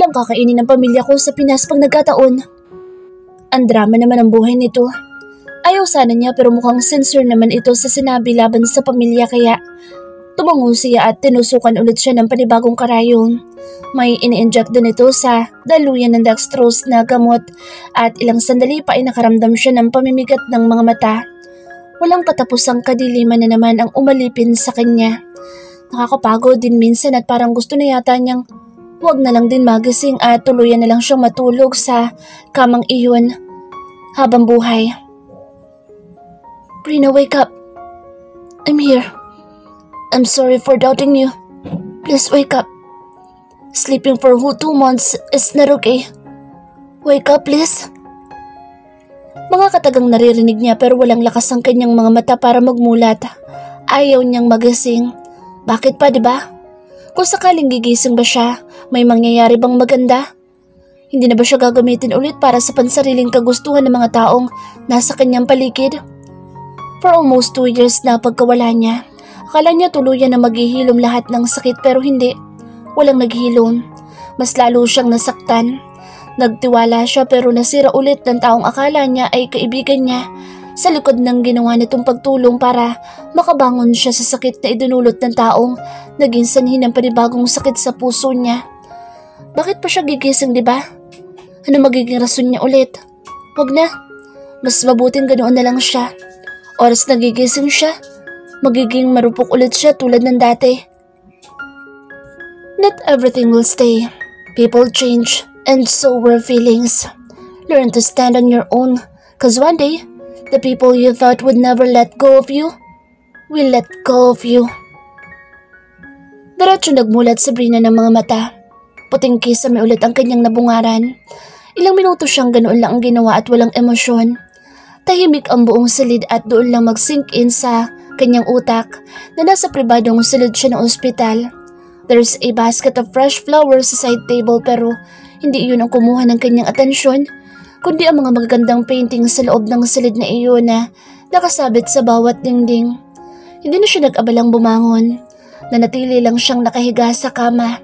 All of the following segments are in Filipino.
Walang kakainin ng pamilya ko sa Pinas pag nagkataon. Ang drama naman ang buhay nito. Ayaw sana niya pero mukhang sincere naman ito sa sinabi laban sa pamilya kaya tumango siya at tinusukan ulit siya ng panibagong karayom. May ini-inject din ito sa daluyan ng dextrose na gamot at ilang sandali pa ay nakaramdam siya ng pamimigat ng mga mata. Walang katapusang kadiliman na naman ang umalipin sa kanya. Nakakapagod din minsan at parang gusto na yata niyang huwag na lang din magising at tuluyan na lang siyang matulog sa kamang iyon habang buhay. Brina, wake up. I'm here. I'm sorry for doubting you. Please wake up. Sleeping for a whole 2 months is not okay. Wake up, please. Mga katagang naririnig niya pero walang lakas ang kanyang mga mata para magmulat. Ayaw niyang magising. Bakit pa, diba? Kung sakaling gigising ba siya, may mangyayari bang maganda? Hindi na ba siya gagamitin ulit para sa pansariling kagustuhan ng mga taong nasa kanyang paligid? For almost 2 years na pagkawala niya, akala niya tuluyan na maghihilom lahat ng sakit pero hindi. Walang naghilom. Mas lalo siyang nasaktan. Nagtiwala siya pero nasira ulit ng taong akala niya ay kaibigan niya sa likod ng ginawa nitong pagtulong para makabangon siya sa sakit na idinulot ng taong naging sanhi ng panibagong sakit sa puso niya. Bakit pa siya gigising, diba? Ano magiging rason niya ulit? Wag na. Mas mabuting ganoon na lang siya. Oras nagigising siya, magiging marupok ulit siya tulad ng dati. Not everything will stay. People change, and so will feelings. Learn to stand on your own, cause one day, the people you thought would never let go of you, will let go of you. Diretso nagmulat si Brina ng mga mata. Puting kisame ulit ang kanyang nabungaran. Ilang minuto siyang ganoon lang ang ginawa at walang emosyon. Tahimik ang buong silid at doon lang mag-sink in sa kanyang utak na nasa pribadong silid siya ng ospital. There's a basket of fresh flowers sa side table pero hindi iyon ang kumuha ng kanyang atensyon, kundi ang mga magagandang painting sa loob ng silid na iyon na nakasabit sa bawat dingding. Hindi na siya nag-abalang bumangon. Nanatili lang siyang nakahiga sa kama.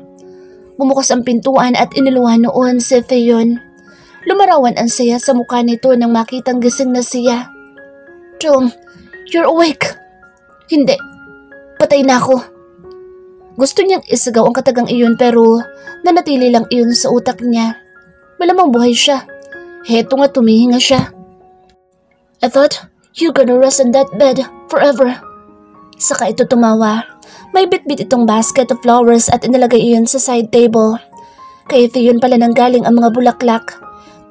Bumukas ang pintuan at iniluhan noon si Theon. Lumarawan ang saya sa mukha nito nang makitang gising na siya. Tom, you're awake. Hindi, patay na ako. Gusto niyang isagaw ang katagang iyon pero nanatili lang iyon sa utak niya. Malamang buhay siya. Heto nga tumihinga siya. I thought you're gonna rest in that bed forever. Saka ito tumawa. May bitbit itong basket of flowers at inilagay iyon sa side table. Kay Theon pala nanggaling ang mga bulaklak.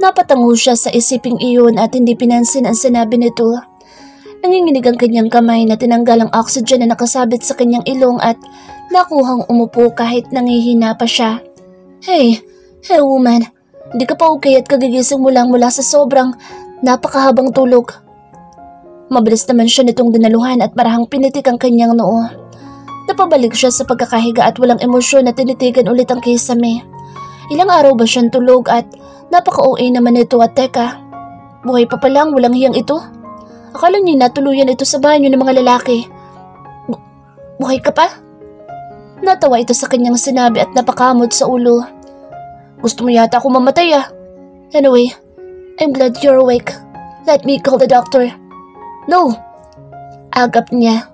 Napatango siya sa isiping iyon at hindi pinansin ang sinabi nito. Nanginginig ang kanyang kamay na tinanggal ang oxygen na nakasabit sa kanyang ilong at nakuhang umupo kahit nangihina pa siya. Hey woman, hindi ka pa okay at kagigising mo lang mula sa sobrang napakahabang tulog. Mabilis naman siya nitong dinaluhan at marahang pinitik ang kanyang noo. Napabalik siya sa pagkakahiga at walang emosyon na tinitigan ulit ang kisame. Ilang araw ba siyang tulog at napaka-OA naman ito at teka, buhay pa palang walang hiyang ito. Akala niya natuluyan ito sa banyo ng mga lalaki. Buhay ka pa? Natawa ito sa kanyang sinabi at napakamot sa ulo. Gusto mo yata ako mamatay ah. Anyway, I'm glad you're awake. Let me call the doctor. No, agap niya.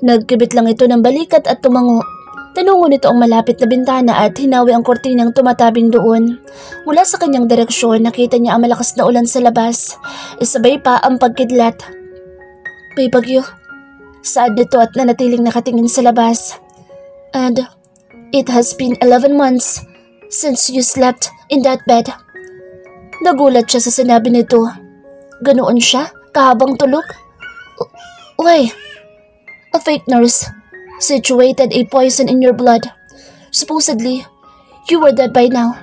Nagkibit lang ito ng balikat at tumango. Tinungo nito ang malapit na bintana at hinawi ang kortinang tumatabing doon. Mula sa kanyang direksyon, nakita niya ang malakas na ulan sa labas. Isabay pa ang pagkidlat. May bagyo. Saad nito at nanatiling nakatingin sa labas. And it has been 11 months since you slept in that bed. Nagulat siya sa sinabi nito. Ganoon siya? Kahabang tulog? Why? A fake nurse situated a poison in your blood. Supposedly, you were dead by now,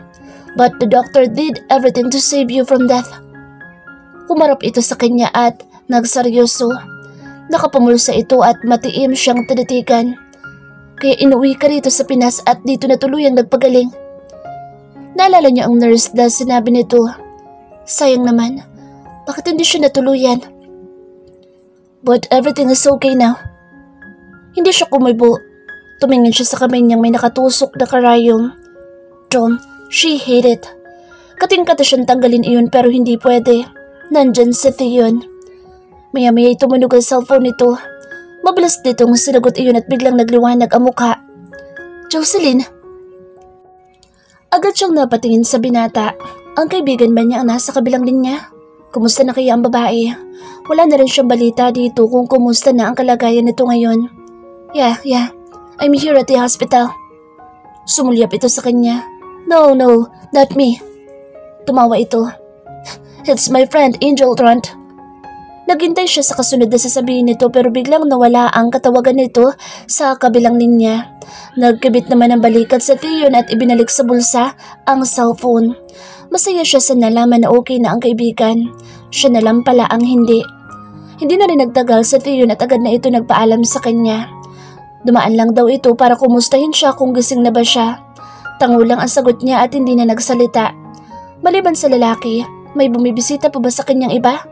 but the doctor did everything to save you from death. Humarap ito sa kanya at nagseryoso. Nakapamulsa ito at matiim siyang tinitigan. Kaya inuwi ka rito sa Pinas at dito na tuluyang nagpagaling. Naalala niya ang nurse dahil sinabi nito, sayang naman, bakit hindi siya natuluyan? But everything is okay now. Hindi siya kumibo. Tumingin siya sa kamay niyang may nakatusok na karayom. Tom, She hated it. Kating-kata siyang tanggalin iyon pero hindi pwede. Nandyan si Theon. Maya-maya tumunog ang cellphone nito. Mabilis ditong sinagot iyon at biglang nagliwanag ang mukha. Jocelyn. Agad siyang napatingin sa binata. Ang kaibigan ba niya ang nasa kabilang linya? Kumusta na kaya ang babae? Wala na rin siyang balita dito kung kumusta na ang kalagayan nito ngayon. Yeah. I'm here at the hospital. Sumulyap ito sa kanya. No, not me. Tumawa ito. It's my friend Angel Trant. Naghintay siya sa kasunod na sasabihin nito pero biglang nawala ang katawagan nito sa kabilang linya. Nagkabit naman ang balikat sa Theon at ibinalik sa bulsa ang cellphone. Masaya siya sa nalaman na okay na ang kaibigan. Siya na lang pala ang hindi. Hindi na rin nagtagal sa Theon at agad na ito nagpaalam sa kanya. Dumaan lang daw ito para kumustahin siya kung gising na ba siya. Tango lang ang sagot niya at hindi na nagsalita. Maliban sa lalaki, may bumibisita pa ba sa kanyang iba?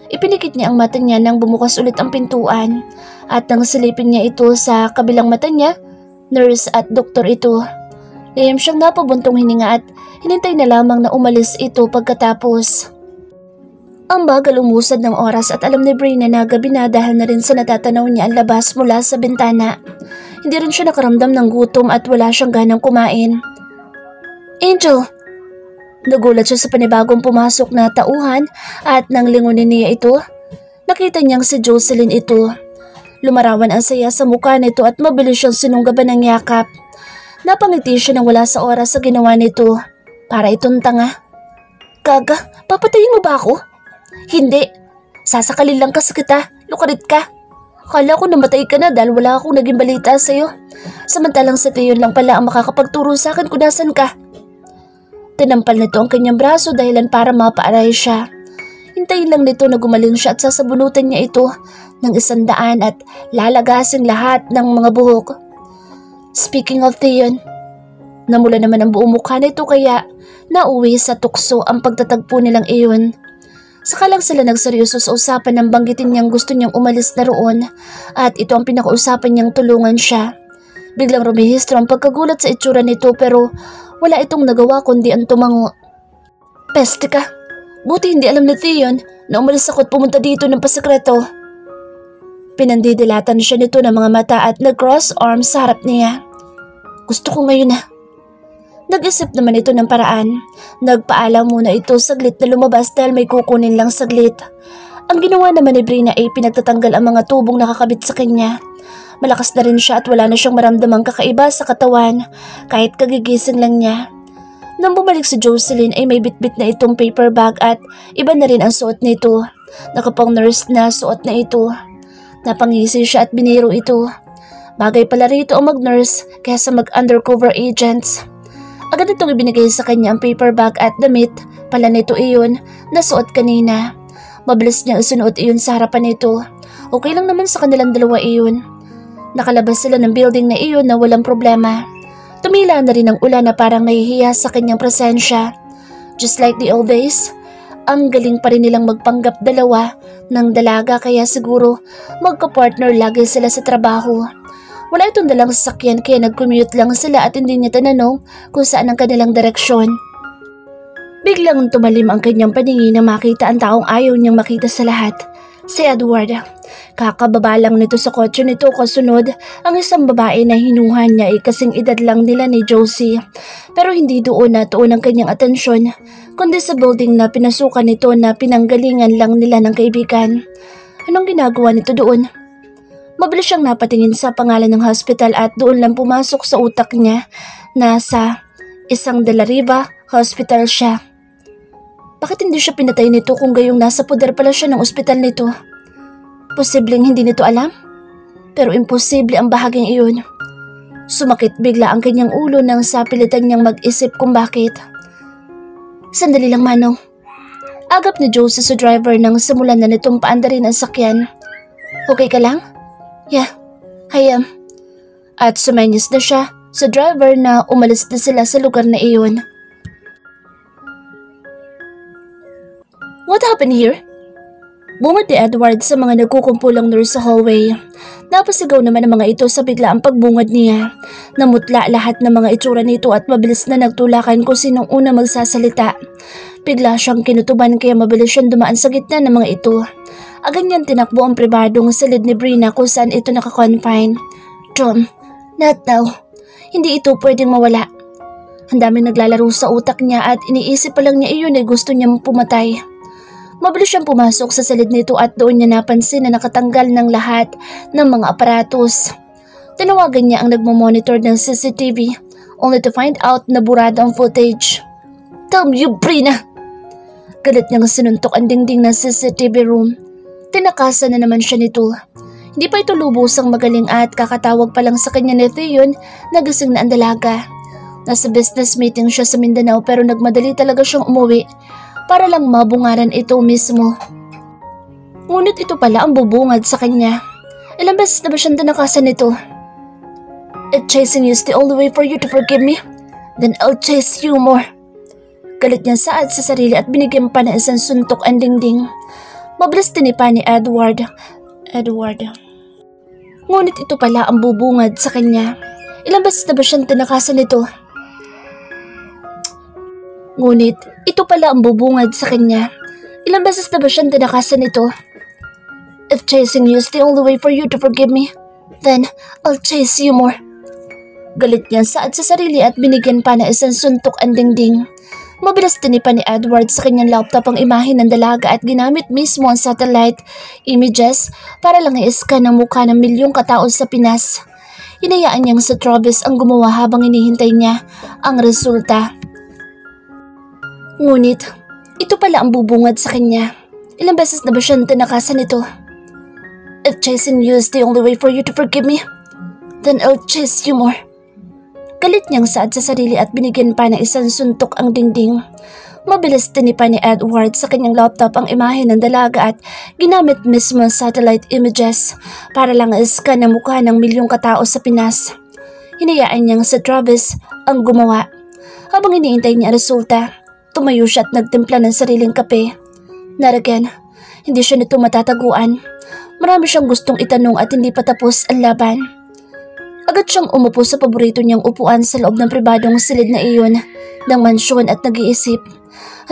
Ipinikit niya ang mata niya nang bumukas ulit ang pintuan at nang silipin niya ito sa kabilang mata niya, nurse at doktor ito. Lihim siyang napabuntong hininga at hinintay na lamang na umalis ito pagkatapos. Ang bagal umusad ng oras at alam ni Bryna na gabi na dahil na rin sa natatanaw niya ang labas mula sa bintana. Hindi rin siya nakaramdam ng gutom at wala siyang ganang kumain. Angel! Nagulat siya sa panibagong pumasok na tauhan at nang lingunin niya ito, nakita niyang si Jocelyn ito. Lumarawan ang saya sa mukha nito at mabilis siyang sinunggaban ng yakap. Napangiti siya nang wala sa oras sa ginawa nito. Para itong tanga. Gaga, papatayin mo ba ako? Hindi. Sasakalin lang kasi kita. Lukarit ka. Kala ko namatay ka na dahil wala akong naging balita sa'yo. Samantalang sa Theon lang pala ang makakapagturo sa akin kung nasan ka. Tinampal nito ang kanyang braso dahilan para mapaaray siya. Hintayin lang nito na gumaling siya at sasabunutan niya ito ng 100 at lalagasin lahat ng mga buhok. Speaking of Theon, namula naman ang buong mukha nito kaya nauwi sa tukso ang pagtatagpo nilang iyon. Saka lang sila nagseryoso sa usapan nang banggitin niyang gusto niyang umalis na roon at ito ang pinakausapan niyang tulungan siya. Biglang rumihistro ang pagkagulat sa itsura nito pero wala itong nagawa kundi ang tumango. Peste ka. Buti hindi alam ni Theon na umalis ako at pumunta dito ng pasikreto. Pinandidilatan siya nito ng mga mata at nag-cross arms sa harap niya. Gusto ko ngayon na. Nag-isip naman ito ng paraan. Nagpaalam muna ito saglit na lumabas dahil may kukunin lang saglit. Ang ginawa naman ni Bryna ay pinagtatanggal ang mga tubong nakakabit sa kanya. Malakas na rin siya at wala na siyang maramdamang kakaiba sa katawan kahit kagigising lang niya. Nang bumalik si Jocelyn ay may bitbit na itong paper bag at iba na rin ang suot nito. Nakapang nurse na suot na ito. Napangisi siya at biniro ito. Bagay pala rito ang mag-nurse kaysa mag-undercover agents. Agad itong ibinigay sa kanya ang paper bag at damit pala nito iyon na suot kanina. Mabilis niya isunuot iyon sa harapan nito. Okay lang naman sa kanilang dalawa iyon. Nakalabas sila ng building na iyon na walang problema. Tumila na rin ang ulan na parang nahihiya sa kanyang presensya. Just like the old days, ang galing pa rin nilang magpanggap dalawa ng dalaga kaya siguro magka-partner lagi sila sa trabaho. Wala itong dalang sasakyan kaya nag-commute lang sila at hindi niya tinanong kung saan ang kanilang direksyon. Biglang tumalim ang kanyang paningin na makita ang taong ayaw niyang makita sa lahat. Si Edward. Kakababa lang nito sa kotse nito kasunod ang isang babae na hinuhan niya ay kasing edad lang nila ni Josie. Pero hindi doon natuon ang kanyang atensyon, kundi sa building na pinasukan nito na pinanggalingan lang nila ng kaibigan. Anong ginagawa nito doon? Mabilis siyang napatingin sa pangalan ng hospital at doon lang pumasok sa utak niya na sa isang De La Riva hospital siya. Bakit hindi siya pinatay nito kung gayong nasa poder pala siya ng ospital nito? Posibleng hindi nito alam? Pero imposible ang bahaging iyon. Sumakit bigla ang kanyang ulo nang sa pilitan niyang mag-isip kung bakit. Sandali lang, Manong. Agap ni Josie sa driver nang simulan na nitong paandarin ang sakyan. Okay ka lang? Yeah, I am. At sumanyas na siya sa driver na umalis na sila sa lugar na iyon. What happened here? Bungad ni Edward sa mga nagkukumpulang nurse sa hallway. Napasigaw naman ang mga ito sa biglaang pagbungad niya. Namutla lahat ng mga itsura nito at mabilis na nagtulakan kung sinong una magsasalita. Bigla siyang kinutuban kaya mabilis siyang dumaan sa gitna ng mga ito. Agad niyang tinakbo ang pribadong silid ni Brina kung saan ito nakakonfine. Tom, not now. Hindi ito pwedeng mawala. Ang daming naglalaro sa utak niya at iniisip pa lang niya iyon ay gusto niyang pumatay. Mabilis siyang pumasok sa silid nito at doon niya napansin na nakatanggal ng lahat ng mga aparatos. Tinawagan niya ang nagmamonitor ng CCTV only to find out na burado ang footage. Damn you, Brina! Galit niyang sinuntok ang dingding ng CCTV room. Tinakasan na naman siya nito. Hindi pa ito lubusang magaling at kakatawag pa lang sa kanya ni Theon na gising na ang dalaga. Nasa business meeting siya sa Mindanao pero nagmadali talaga siyang umuwi para lang mabungaran ito mismo. Ngunit ito pala ang bubungad sa kanya. Ilang beses na ba siyang tinakasan nito? If chasing you is the only way for you to forgive me, then I'll chase you more. Galit niya saad sa sarili at binigyan pa ng isang suntok ang dingding. Mabilis tinipa ni Edward. Ngunit ito pala ang bubungad sa kanya. Ilang beses na ba siyang tinakasan nito? Ngunit ito pala ang bubungad sa kanya. Ilang beses na ba siyang tinakasan nito? If chasing you is the only way for you to forgive me, then I'll chase you more. Galit niya saad sa sarili at binigyan pa na isang suntok ang dingding. Mabilis tinipa ni Edward sa kanyang laptop ang imahe ng dalaga at ginamit mismo ang satellite images para lang i-scan ang mukha ng milyong katao sa Pinas. Hinayaan niyang si Travis ang gumawa habang hinihintay niya ang resulta. Ngunit, ito pala ang bubungad sa kanya. Ilang beses na ba siyang tinakasan nito? If chasing you is the only way for you to forgive me, then I'll chase you more. Galit niyang saad sa sarili at binigyan pa ng isang suntok ang dingding. Mabilis tinipa ni Edward sa kanyang laptop ang imahe ng dalaga at ginamit mismo ang satellite images para lang i-scan ang mukha ng milyong katao sa Pinas. Hinayaan niyang si Travis ang gumawa. Habang iniintay niya ang resulta, tumayo siya at nagtimpla ng sariling kape. Not again. Hindi siya nito matataguan. Marami siyang gustong itanong at hindi pa tapos ang laban. Agad siyang umupo sa paborito niyang upuan sa loob ng pribadong silid na iyon ng mansyon at nag-iisip.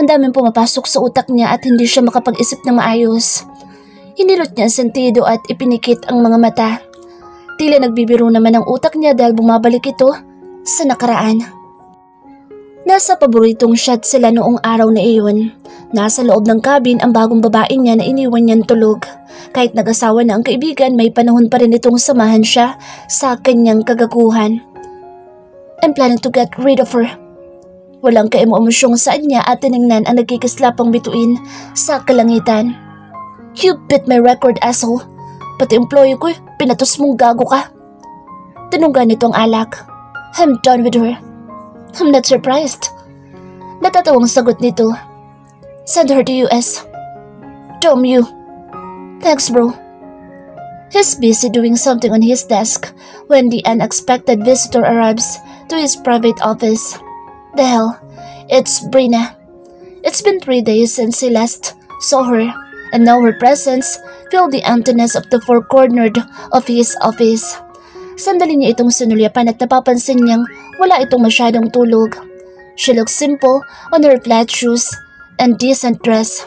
Ang daming pumapasok sa utak niya at hindi siya makapag-isip na maayos. Hinilot niya ang sentido at ipinikit ang mga mata. Tila nagbibiro naman ang utak niya dahil bumabalik ito sa nakaraan. Nasa paboritong shot sila noong araw na iyon. Nasa loob ng cabin ang bagong babae niya na iniwan niyang tulog. Kahit nag-asawa na ang kaibigan, may panahon pa rin itong samahan siya sa kanyang kagaguhan. I'm planning to get rid of her. Walang kaemo-emosyong saan niya at tiningnan ang nagkikislapang bituin sa kalangitan. You beat my record, asshole. Pati employee ko, pinatos mong gago ka. Tinunggan nito ang alak. I'm done with her. I'm not surprised. Natatawang sagot nito. Send her to US. Damn you. Thanks, bro. He's busy doing something on his desk when the unexpected visitor arrives to his private office. The hell, it's Brina. It's been 3 days since he last saw her, and now her presence filled the emptiness of the four-cornered of his office. Sandali niya itong sinulyapan at napapansin niyang wala itong masyadong tulog. She looks simple on her flat shoes and decent dress.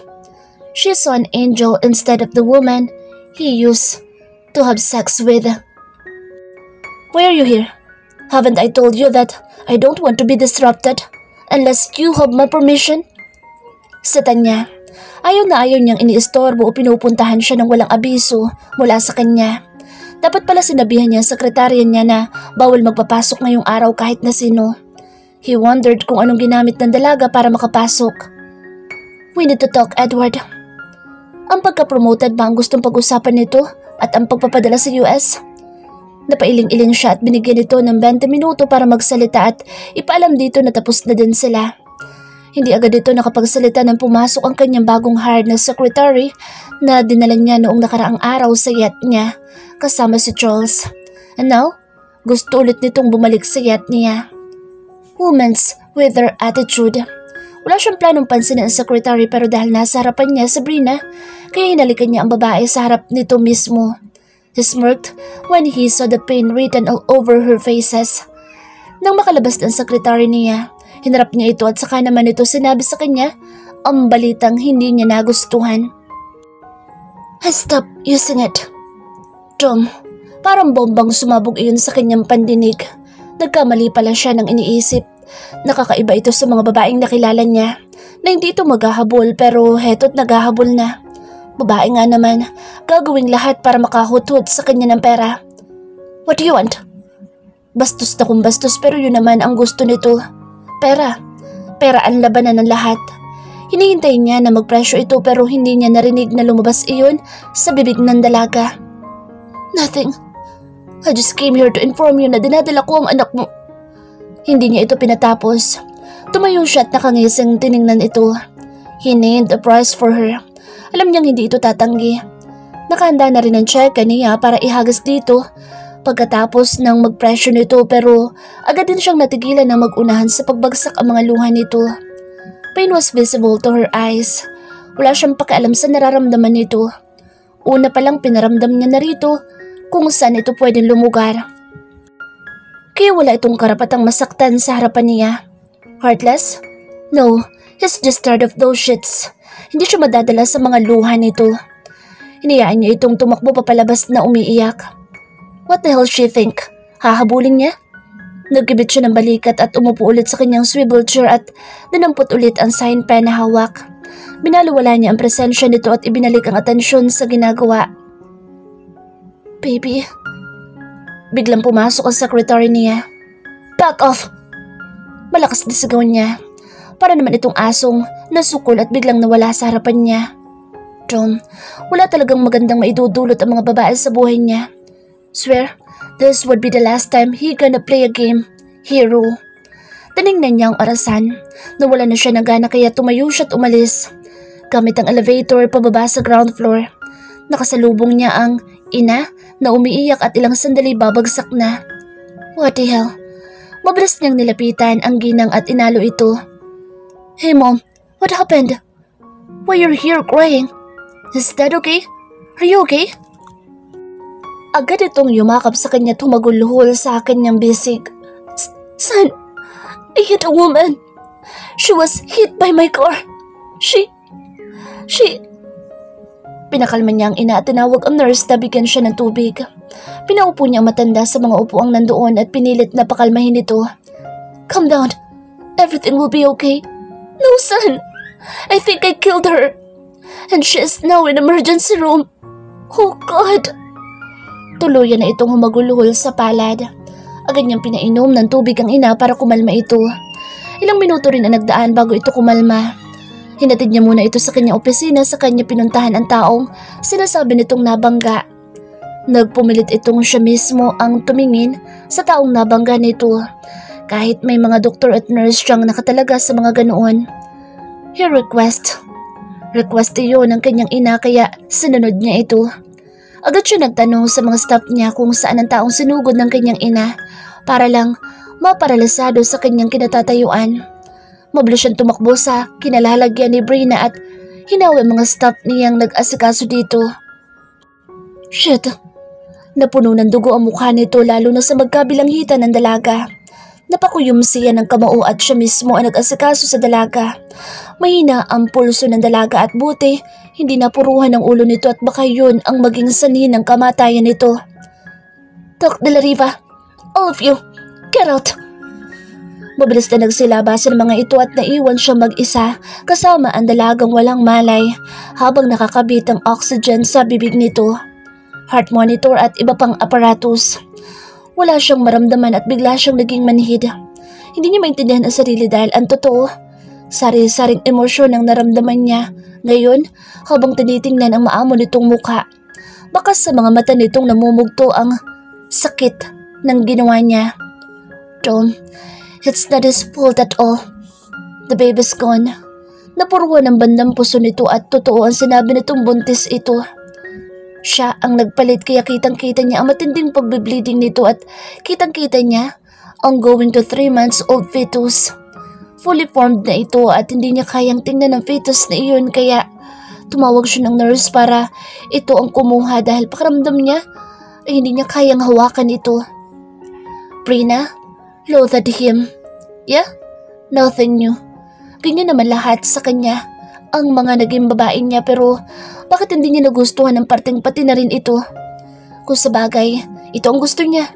She saw an angel instead of the woman he used to have sex with. Why are you here? Haven't I told you that I don't want to be disrupted unless you have my permission? Sita niya. Ayaw na ayaw niyang iniistorbo o pinupuntahan siya ng walang abiso mula sa kanya. Dapat pala sinabihan niya ang sekretarya niya na bawal magpapasok ngayong araw kahit na sino. He wondered kung anong ginamit ng dalaga para makapasok. We need to talk, Edward. Ang pagka-promoted ba ang gustong pag-usapan nito at ang pagpapadala sa US? Napailing-iling siya at binigyan ito ng 20 minuto para magsalita at ipaalam dito na tapos na din sila. Hindi agad ito nakapagsalita nang pumasok ang kanyang bagong hired na secretary na dinala niya noong nakaraang araw sa yacht niya kasama si Charles. And now, gusto ulit nitong bumalik sa yacht niya. Women's with their attitude. Wala siyang planong pansinin ang secretary pero dahil nasa harapan niya Sabrina, kaya hinalikan niya ang babae sa harap nito mismo. He smirked when he saw the pain written all over her faces. Nang makalabas ng secretary niya, hinarap niya ito at saka naman ito sinabi sa kanya ang balitang hindi niya nagustuhan. I stopped using it. Tom, parang bombang sumabog iyon sa kanyang pandinig. Nagkamali pala siya ng iniisip. Nakakaiba ito sa mga babaeng nakilala niya na hindi ito maghahabol pero heto't naghahabol na. Babae nga naman, gagawing lahat para makahuthot sa kanya ng pera. What do you want? Bastos na kung bastos pero yun naman ang gusto nito. Pera. Pera ang labanan ng lahat. Hinihintay niya na magpresyo ito pero hindi niya narinig na lumabas iyon sa bibig ng dalaga. Nothing. I just came here to inform you na dinadala ko ang anak mo. Hindi niya ito pinatapos. Tumayo siya at nakangising tiningnan ito. He named a price for her. Alam niyang hindi ito tatanggi. Nakahanda na rin ang check niya para ihagas dito pagkatapos ng magpresyo nito pero agad din siyang natigilan na magunahan sa pagbagsak ang mga luha nito. Pain was visible to her eyes. Wala siyang pakialam sa nararamdaman nito. Una pa lang pinaramdam niya na rito kung saan ito pwedeng lumugar. Kaya wala itong karapatang masaktan sa harapan niya. Heartless? No, he's just tired of those shits. Hindi siya madadala sa mga luha nito. Hinayaan niya itong tumakbo papalabas na umiiyak. What the hell she think? Hahabulin niya? Nagkibit siya ng balikat at umupo ulit sa kanyang swivel chair at dinampot ulit ang sign pen na hawak. Binaliwala niya ang presensya nito at ibinalik ang atensyon sa ginagawa. Baby. Biglang pumasok ang secretary niya. Back off! Malakas na sigaw niya. Para naman itong asong nasukol at biglang nawala sa harapan niya. Tom, wala talagang magandang maidudulot ang mga babae sa buhay niya. Swear, this would be the last time he gonna play a game. Hero. Tinignan niya ang orasan. Nawala na siya ng gana kaya tumayo siya at umalis. Gamit ang elevator pababa sa ground floor. Nakasalubong niya ang ina na umiiyak at ilang sandali babagsak na. What the hell? Mabilis niyang nilapitan ang ginang at inalo ito. Hey mom, what happened? Why you're here crying? Is dad okay? Are you okay? Agad itong yumakap sa kanya at humaguluhol sa kanyang bisig. Son, I hit a woman. She was hit by my car. She... Pinakalma niya ang ina at tinawag ang nurse na bigyan siya ng tubig. Pinaupo niya ang matanda sa mga upuang nandoon at pinilit na pakalmahin ito. Calm down. Everything will be okay. No, son. I think I killed her. And she is now in emergency room. Oh, God. Tuluyan na itong humaguluhol sa palad. Agad niyang pinainom ng tubig ang ina para kumalma ito. Ilang minuto rin ang nagdaan bago ito kumalma. Hinatid niya muna ito sa kanyang opisina sa kanya pinuntahan ang taong sinasabi nitong nabangga. Nagpumilit itong siya mismo ang tumingin sa taong nabangga nito. Kahit may mga doktor at nurse siyang nakatalaga sa mga ganoon. He request iyon ng kanyang ina kaya sinunod niya ito. Agad siya nagtanong sa mga staff niya kung saan ang taong sinugod ng kanyang ina para lang maparalisado sa kanyang kinatatayuan. Mabilis siyang tumakbo sa kinalalagyan ni Brina at hinawi ang mga staff niyang nag-asikaso dito. Shit! Napuno ng dugo ang mukha nito lalo na sa magkabilang hita ng dalaga. Napakuyom siya ng kamao at siya mismo ang nag-asikaso sa dalaga. Mahina ang pulso ng dalaga at buti hindi napuruhan ang ulo nito at baka yun ang maging sanhi ng kamatayan nito. Doc de la Riva, all of you, get out! Mabilis na nagsilabasan ang mga ito at naiwan siya mag-isa kasama ang dalagang walang malay habang nakakabit ang oxygen sa bibig nito, heart monitor at iba pang aparatus. Wala siyang maramdaman at bigla siyang naging manhid. Hindi niya maintindihan ang sarili dahil ang totoo, sari-saring emosyon ang naramdaman niya ngayon habang tinitingnan ang maamo nitong mukha. Bakas sa mga mata nitong namumugto ang sakit ng ginawa niya. Tom, it's not his fault at all. The baby's gone. Napuruan ang bandang puso nito at totoo ang sinabi nitong buntis ito. Siya ang nagpalit kaya kitang-kita niya ang matinding pagbe-bleeding nito at kitang-kita niya ang going to 3 months old fetus. Fully formed na ito at hindi niya kayang tingnan ang fetus na iyon kaya tumawag siya ng nurse para ito ang kumuha dahil pakiramdam niya ay hindi niya kayang hawakan ito. Brina loathed him. Yeah, nothing new. Ganyan naman lahat sa kanya. Ang mga naging babae niya pero bakit hindi niya nagustuhan ang parteng pati na rin ito? Kung sabagay, ito ang gusto niya.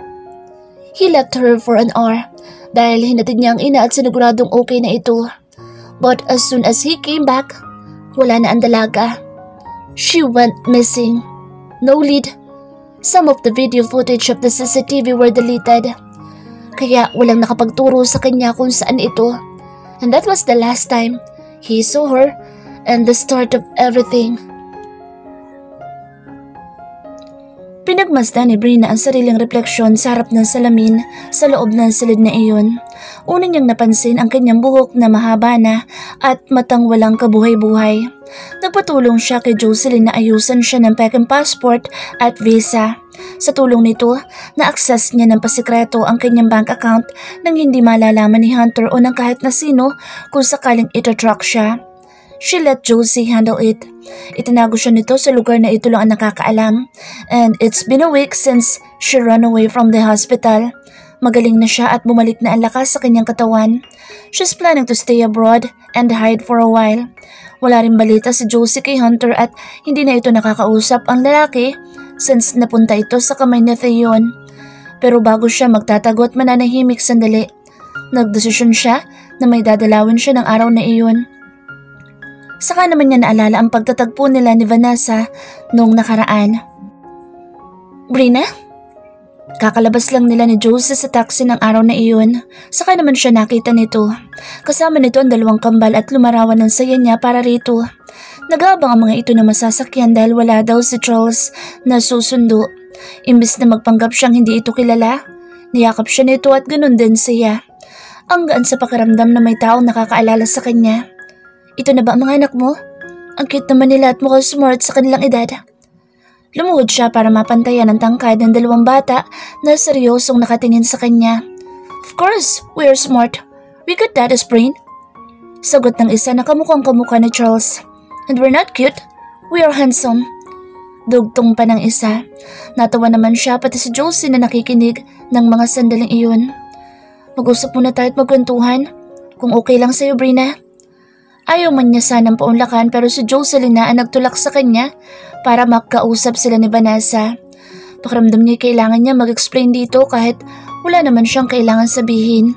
He left her for an hour dahil hinatid niya ang ina at siniguradong okay na ito. But as soon as he came back, wala na ang dalaga. She went missing. No lead. Some of the video footage of the CCTV were deleted. Kaya walang nakapagturo sa kanya kung saan ito. And that was the last time he saw her and the start of everything. Pinagmasdan ni Brina ang sariling refleksyon sa harap ng salamin sa loob ng silid na iyon. Una niyang napansin ang kanyang buhok na mahaba na at matang walang kabuhay-buhay. Nagpatulong siya kay Jocelyn na ayusan siya ng pekeng passport at visa. Sa tulong nito, na-access niya ng pasikreto ang kanyang bank account nang hindi malalaman ni Hunter o ng kahit na sino kung sakaling itatrack siya. She let Josie handle it. Itinago siya nito sa lugar na ito lang ang nakakaalam. And it's been a week since she ran away from the hospital. Magaling na siya at bumalik na ang lakas sa kanyang katawan. She's planning to stay abroad and hide for a while. Wala rin balita si Josie kay Hunter at hindi na ito nakakausap ang lalaki since napunta ito sa kamay ni Theon. Pero bago siya magtatago at mananahimik sandali, nagdesisyon siya na may dadalawin siya ng araw na iyon. Saka naman niya naalala ang pagtatagpo nila ni Vanessa noong nakaraan. Brina? Kakalabas lang nila ni Josie sa taxi ng araw na iyon. Saka naman siya nakita nito. Kasama nito ang dalawang kambal at lumarawan ng saya niya para rito. Nag-aabang ang mga ito na masasakyan dahil wala daw si Charles na susundo. Imbis na magpanggap siyang hindi ito kilala, niyakap siya nito at ganun din siya. Ang gaan sa pakiramdam na may taong nakakaalala sa kanya. Ito na ba ang mga anak mo? Ang cute naman nila at mukhang smart sa kanilang edad. Lumuhod siya para mapantayan ang tangkad ng dalawang bata na seryosong nakatingin sa kanya. Of course, we are smart. We got daddy's brain. Sagot ng isa na kamukhang kamukha ni Charles. And we're not cute. We are handsome. Dugtong pa ng isa. Natawa naman siya pati si Josie na nakikinig ng mga sandaling iyon. Mag-usap muna tayo at magkwentuhan. Kung okay lang sa'yo, Brina. Ayaw man niya sanang paunlakan pero si Jocelyn na ang nagtulak sa kanya para makausap sila ni Vanessa. Pakiramdam niya kailangan niya mag-explain dito kahit wala naman siyang kailangan sabihin.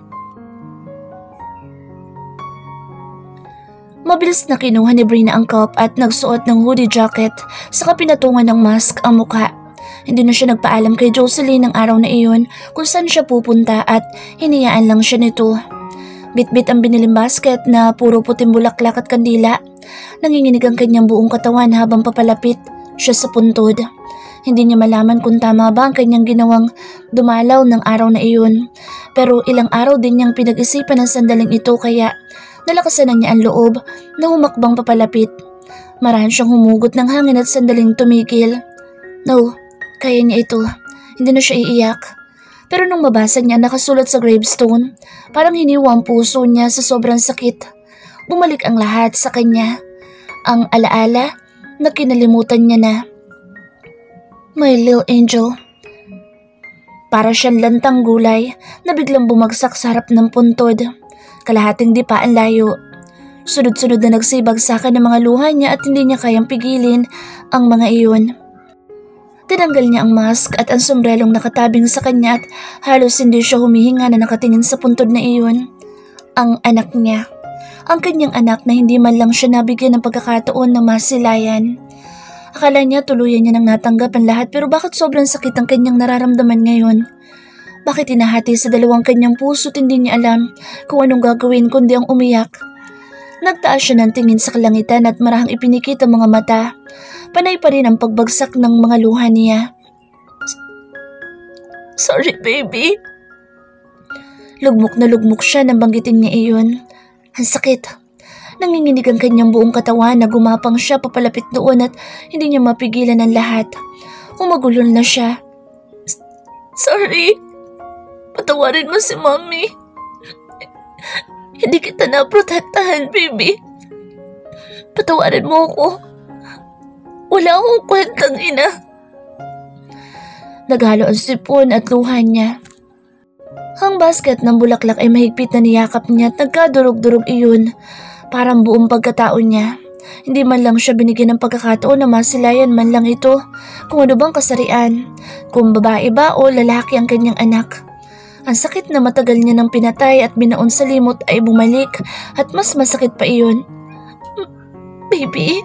Mabilis na kinuha ni Brina ang cup at nagsuot ng hoodie jacket saka pinatungan ng mask ang mukha. Hindi na siya nagpaalam kay Jocelyn ng araw na iyon kung saan siya pupunta at hiniyaan lang siya nito. Bit-bit ang biniling basket na puro puting bulaklak at kandila. Nanginginig ang kanyang buong katawan habang papalapit siya sa puntod. Hindi niya malaman kung tama ba ang kanyang ginawang dumalaw ng araw na iyon. Pero ilang araw din niyang pinag-isipan ang sandaling ito kaya nalakasan na niya ang loob na humakbang papalapit. Marahan siyang humugot ng hangin at sandaling tumigil. No, kaya niya ito. Hindi na siya iiyak. Pero nung mabasa niya nakasulat sa gravestone, parang hiniwa ang puso niya sa sobrang sakit. Bumalik ang lahat sa kanya. Ang alaala na kinalimutan niya na. My little angel. Para siyang lantang gulay na biglang bumagsak sa harap ng puntod. Kalahating dipa ang layo. Sunod-sunod na nagsibagsakan ng mga luha niya at hindi niya kayang pigilin ang mga iyon. Tinanggal niya ang mask at ang sombrelong nakatabing sa kanya at halos hindi siya humihinga na nakatingin sa puntod na iyon. Ang anak niya. Ang kanyang anak na hindi man lang siya nabigyan ng pagkakataon na masilayan. Akala niya tuluyan niya nang natanggap ang lahat pero bakit sobrang sakit ang kanyang nararamdaman ngayon? Bakit hinahati sa dalawang kanyang puso at hindi niya alam kung anong gagawin kundi ang umiyak? Nagtaas siya ng tingin sa kalangitan at marahang ipinikit ang mga mata. Panay pa rin ang pagbagsak ng mga luha niya. Sorry, baby. Lugmok na lugmok siya nang banggitin niya iyon. Ang sakit. Nanginginig ang kanyang buong katawan na gumapang siya papalapit doon at hindi niya mapigilan ang lahat. Umagulon na siya. Sorry. Patawarin mo si Mommy. Hindi kita naprotektahan, baby. Patawarin mo ako. Wala akong kwentang ina. Naghalo ang sipon at luha niya. Ang basket ng bulaklak ay mahigpit na niyakap niya at nagkadurog-durog iyon. Parang buong pagkatao niya. Hindi man lang siya binigyan ng pagkakataon na masilayan man lang ito kung ano bang kasarian, kung babae ba o lalaki ang kanyang anak. Ang sakit na matagal niya nang pinatay at binaon sa limot ay bumalik at mas masakit pa iyon. Baby,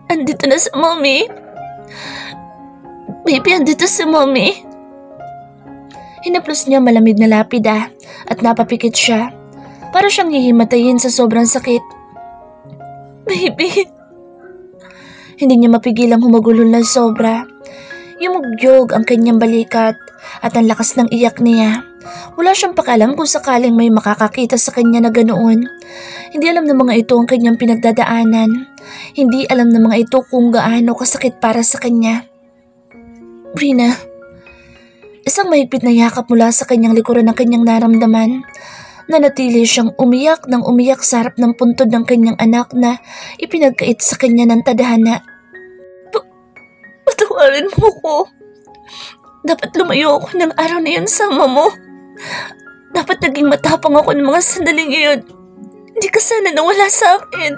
andito na si mommy. Baby, andito si mommy. Hinaplos niya malamig na lapida at napapikit siya. Para siyang hihimatayin sa sobrang sakit. Baby. Hindi niya mapigilang humagulol ng sobra. Yumugyog ang kanyang balikat at ang lakas ng iyak niya. Wala siyang pakialam kung sakaling may makakakita sa kanya na ganoon. Hindi alam ng mga ito ang kanyang pinagdadaanan. Hindi alam ng mga ito kung gaano kasakit para sa kanya. Brina. Isang mahigpit na yakap mula sa kanyang likuran ng kanyang naramdaman. Nanatili siyang umiyak ng umiyak sa harap ng puntod ng kanyang anak na ipinagkait sa kanya ng tadhana. Patawarin mo ko. Dapat lumayo ako ng araw na yun sama mo. Dapat naging matapang ako ng mga sandaling iyon. Hindi ka sana nawala sa akin.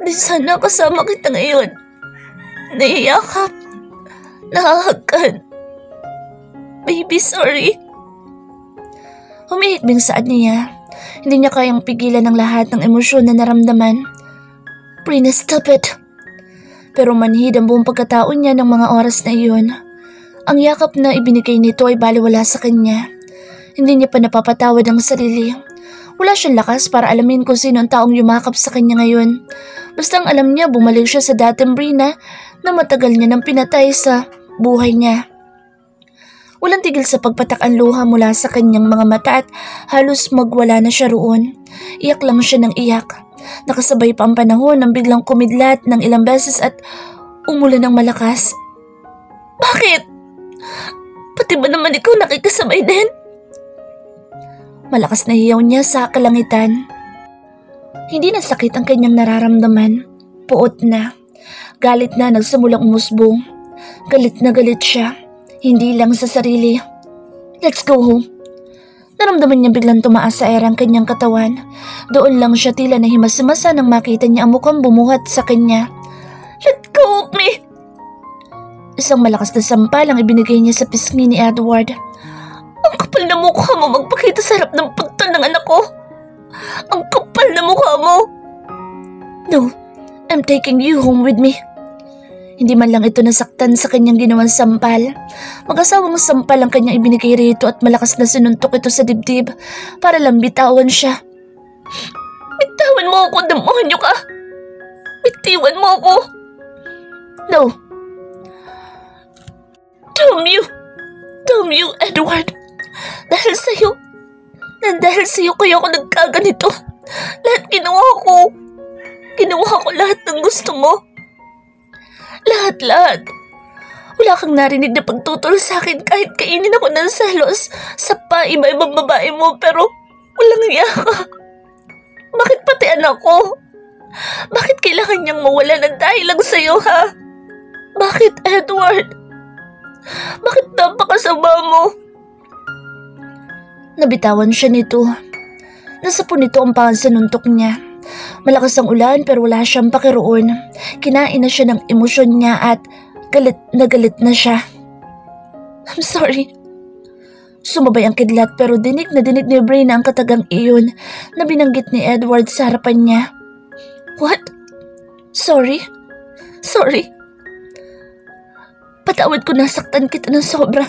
Di sana kasama kita ngayon. Naiyakap. Nahahagkan. Baby, sorry. Humihikbing saad niya. Hindi niya kayang pigilan ang lahat ng emosyon na naramdaman. Brina, stop it. Pero manhid ang buong pagkatao niya ng mga oras na iyon. Ang yakap na ibinigay nito ay baliwala sa kanya. Hindi niya pa napapatawad ang sarili. Wala siyang lakas para alamin kung sino ang taong yumakap sa kanya ngayon. Basta ang alam niya, bumalik siya sa dating Brina na matagal niya nang pinatay sa buhay niya. Walang tigil sa pagpatak ang luha mula sa kanyang mga mata at halos magwala na siya roon. Iyak lang siya ng iyak. Nakasabay pa ang panahon nang biglang kumidlat ng ilang beses at umulan ng malakas. Bakit? Pati ba naman ikaw nakikasabay din? Malakas na hiyaw niya sa kalangitan. Hindi na sakit ang kanyang nararamdaman. Puot na. Galit na nagsimulang umusbong. Galit na galit siya. Hindi lang sa sarili. Let's go home. Naramdaman niya biglang tumaas sa air ang kanyang katawan. Doon lang siya tila nahimas-masa nang makita niya ang mukhang bumuhat sa kanya. Let go of me! Isang malakas na sampal ang ibinigay niya sa pisngi ni Edward. Ang kapal na mukha mo magpakita sa harap ng puntol ng anak ko. Ang kapal na mukha mo. No, I'm taking you home with me. Hindi man lang ito nasaktan sa kanyang ginawang sampal. Mag-asawang sampal ang kanyang ibinigay rito at malakas na sinuntok ito sa dibdib para lang bitawan siya. Bitawan mo ako, demonyo ka! Bitiwan mo ako! No. Damn you, Edward! Dahil sa'yo kaya ako nagkaganito. Lahat ginawa ko. Ginawa ko lahat ng gusto mo. Lahat. Wala kang narinig na pagtutol sa akin kahit kainin ako ng selos sa iba-ibang babae mo pero walang iya ka. Bakit pati anak ko? Bakit kailangan niyang mawala ng dahil lang sa'yo, ha? Bakit, Edward? Bakit napakasama mo? Nabitawan siya nito. Nasapon nito ang pangansanuntok niya. Malakas ang ulan pero wala siyang pakiroon. Kinain na siya ng emosyon niya at galit na siya. I'm sorry. Sumabay ang kidlat pero dinig na dinig ni Brina ang katagang iyon na binanggit ni Edward sa harapan niya. What? Sorry? Patawad ko nasaktan kita ng sobra.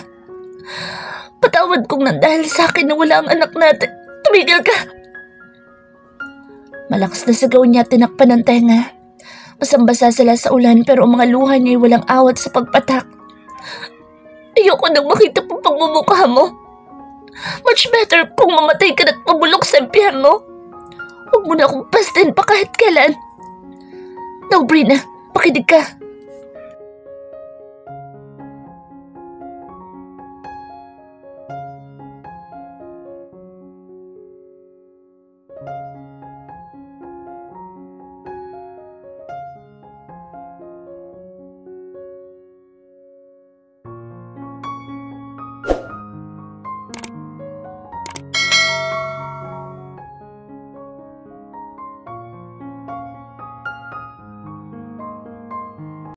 Patawad kong nandahil sa akin na wala ang anak natin. Tumigil ka! Malakas na sigaw niya at tinakpan ng tenga. Basang-basa sila sa ulan pero ang mga luha niya ay walang awat sa pagpatak. Ayoko nang makita pa pagmumukha mo. Much better kung mamatay ka na't mabulok sa impyerno. Huwag mo na akong pastin pa kahit kailan. No, Brina, pakinig ka.